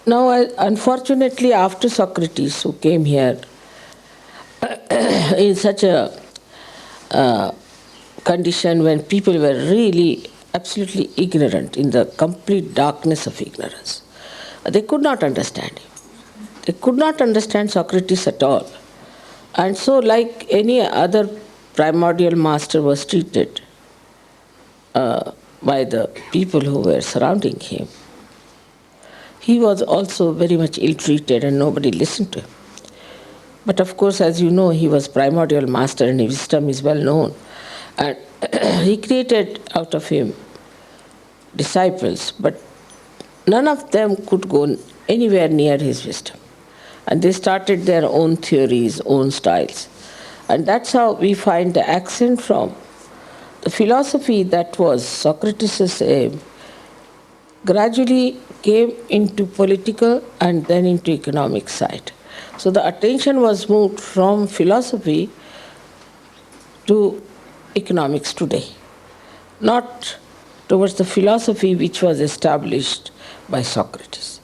Now, unfortunately, after Socrates, who came here in such a uh, condition when people were really absolutely ignorant, in the complete darkness of ignorance, they could not understand him. They could not understand Socrates at all. And so, like any other primordial master was treated by the people who were surrounding him, he was also very much ill-treated and nobody listened to him. But of course, as you know, he was primordial master and his wisdom is well known. And he created out of him disciples, but none of them could go anywhere near his wisdom. And they started their own theories, own styles. And that's how we find the accent from the philosophy that was Socrates' aim gradually came into political and then into economic side. So the attention was moved from philosophy to economics today, not towards the philosophy which was established by Socrates.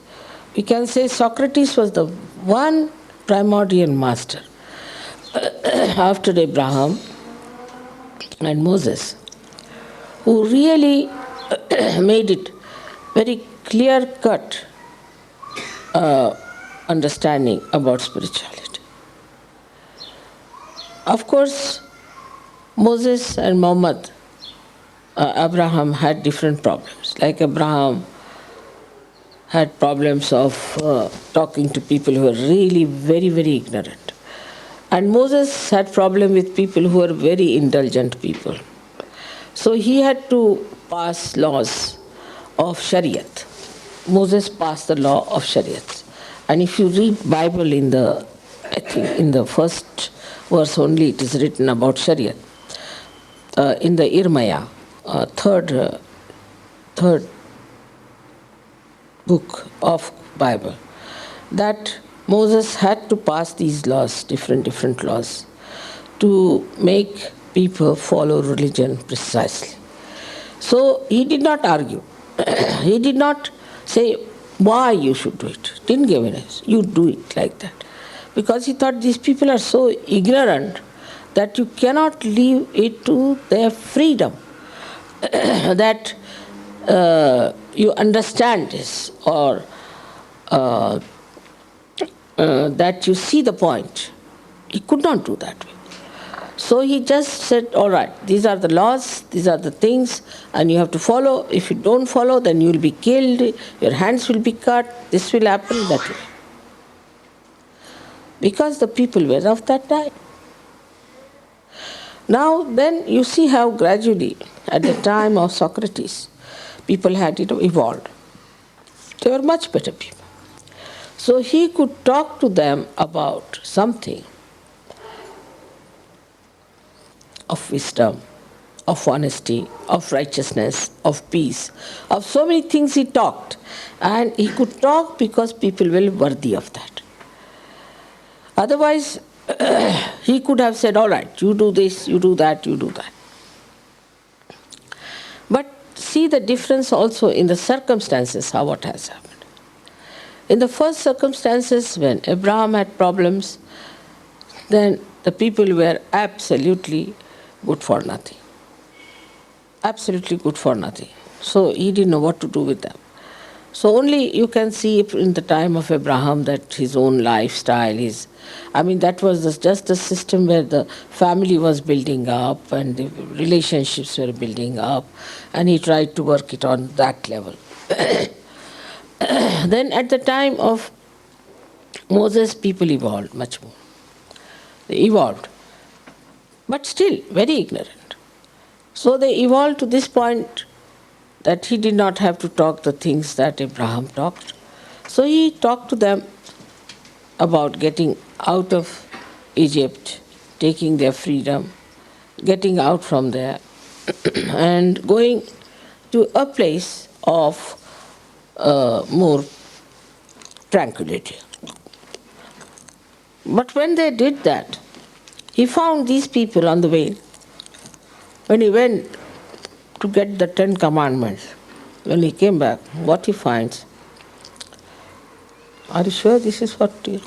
We can say Socrates was the one primordial master after Abraham and Moses who really made it very clear-cut understanding about spirituality. Of course, Moses and Muhammad, Abraham had different problems. Like Abraham had problems of talking to people who were really very, very ignorant. And Moses had problem with people who were very indulgent people. So he had to pass laws of Shariat. Moses passed the law of Shariat. And if you read Bible I think in the first verse only, it is written about Shariat. In the Irmaya, third book of Bible, that Moses had to pass these laws, different laws, to make people follow religion precisely. So he did not argue. He did not say why you should do it. Didn't give an answer. You do it like that. Because he thought these people are so ignorant that you cannot leave it to their freedom. That you understand this or that you see the point. He could not do that way. So he just said, all right, these are the laws, these are the things, and you have to follow. If you don't follow, then you will be killed, your hands will be cut, this will happen, that will. Because the people were of that time. Now then you see how gradually, at the time of Socrates, people had evolved. They were much better people. So he could talk to them about something of wisdom, of honesty, of righteousness, of peace, of so many things he talked. And he could talk because people were worthy of that. Otherwise, he could have said, all right, you do this, you do that, you do that. But see the difference also in the circumstances, how what has happened. In the first circumstances, when Abraham had problems, then the people were absolutely good for nothing. Absolutely good for nothing. So he didn't know what to do with them. So only you can see in the time of Abraham that his own lifestyle is, that was just a system where the family was building up and the relationships were building up, and he tried to work it on that level. Then at the time of Moses, people evolved much more. They evolved, but still very ignorant. So they evolved to this point that he did not have to talk the things that Abraham talked. So he talked to them about getting out of Egypt, taking their freedom, getting out from there, and going to a place of more tranquility. But when they did that, he found these people on the way. When he went to get the 10 Commandments, when he came back, what he finds, Are you sure this is what you...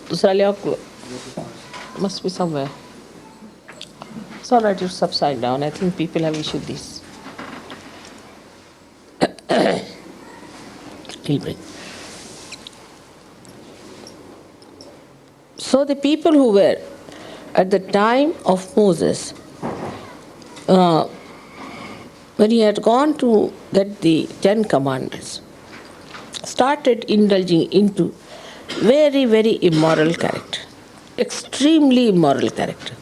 दूसरा ले आओ. Must be somewhere. It's all right, it's upside down. I think people have issued this. He'll bring. So the people who were at the time of Moses, when he had gone to get the 10 Commandments, started indulging into very, very immoral character, extremely immoral character.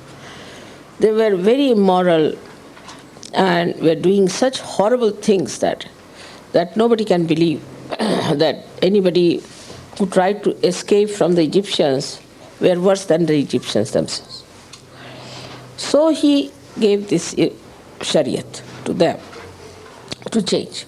They were very immoral and were doing such horrible things that nobody can believe that anybody who tried to escape from the Egyptians were worse than the Egyptians themselves. So he gave this Shariat to them to change.